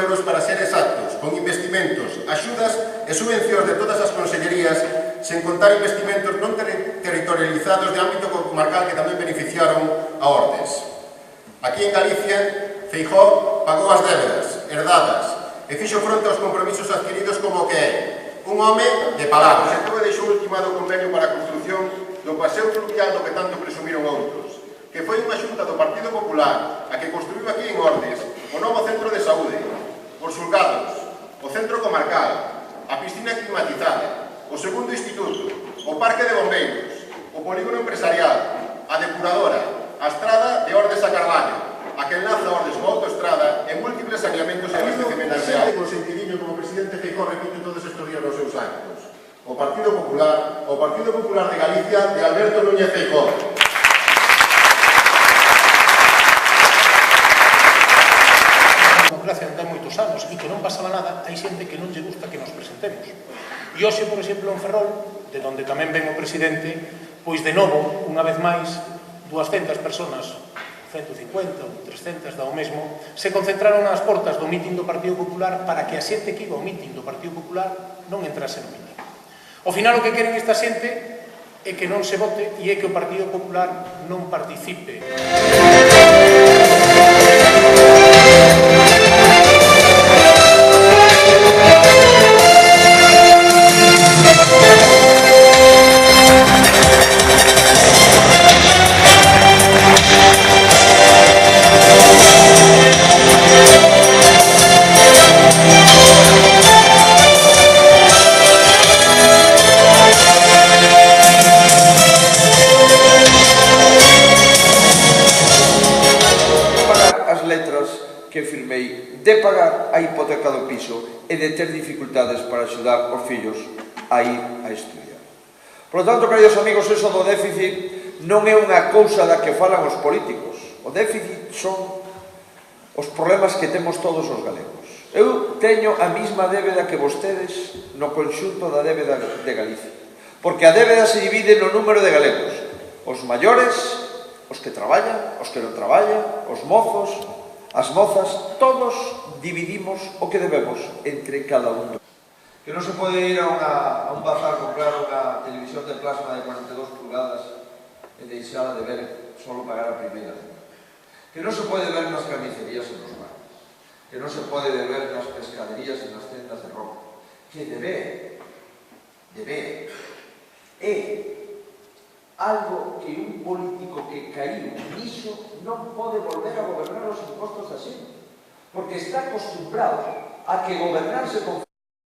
euros para ser exactos, con investimentos, axudas e subvencións de todas as consellerías, sen contar investimentos non territorializados de ámbito comarcal que tamén beneficiaron a Ordes. Aquí en Galicia, Feijóo pagou as débedas, herdadas, e fixo fronte aos compromisos adquiridos como que é un home de palabras. E todo deixou ultimado o convenio para a construción do paseo fluvial do que tanto presumiron outros, que foi unha xunta do Partido Popular a que construiu aquí en Ordes o novo centro de saúde, os xulgados, o centro comarcal, a piscina climatizada, o segundo instituto, o parque de bombeiros, o polígono empresarial, a depuradora, a estrada de Ordes a Carballo, a que enlaza Ordes coa autoestrada e múltiples saneamentos e abastecementos de auga. O sentidiño como presidente Feijóo repite todos estes días nos seus actos. O Partido Popular de Galicia de Alberto Núñez Feijóo. A democracia non ten moitos anos e que non pasaba nada, hai xente que non lle gusta que nos presentemos. E hoxe, por exemplo, en Ferrol, de onde tamén ven o presidente, pois de novo, unha vez máis, 200 personas, 150 ou 300 da o mesmo, se concentraron ás portas do mitin do Partido Popular para que a xente que iba ao mitin do Partido Popular non entrase no mitin. Ao final o que queren esta xente é que non se vote e é que o Partido Popular non participe. Que firmei de pagar a hipoteca do piso e de ter dificultades para axudar os fillos a ir a estudiar. Por lo tanto, queridos amigos, eso do déficit non é unha cousa da que falan os políticos. O déficit son os problemas que temos todos os galegos. Eu teño a mesma débeda que vostedes no conxunto da débeda de Galicia, porque a débeda se divide no número de galegos, os maiores, os que traballan, os que non traballan, os mozos, as mozas, todos dividimos o que debemos entre cada un. Que non se pode ir a un bazar comprar unha televisión de plasma de 42 pulgadas e deixala de ver, solo pagar a primeira. Que non se pode ver nas carnicerías e nos bares. Que non se pode ver nas pescaderías e nas tendas de ropa. Que debe é algo que un político que caíu niso non pode volver a gobernar os impostos da xente, porque está acostumbrado a que gobernarse con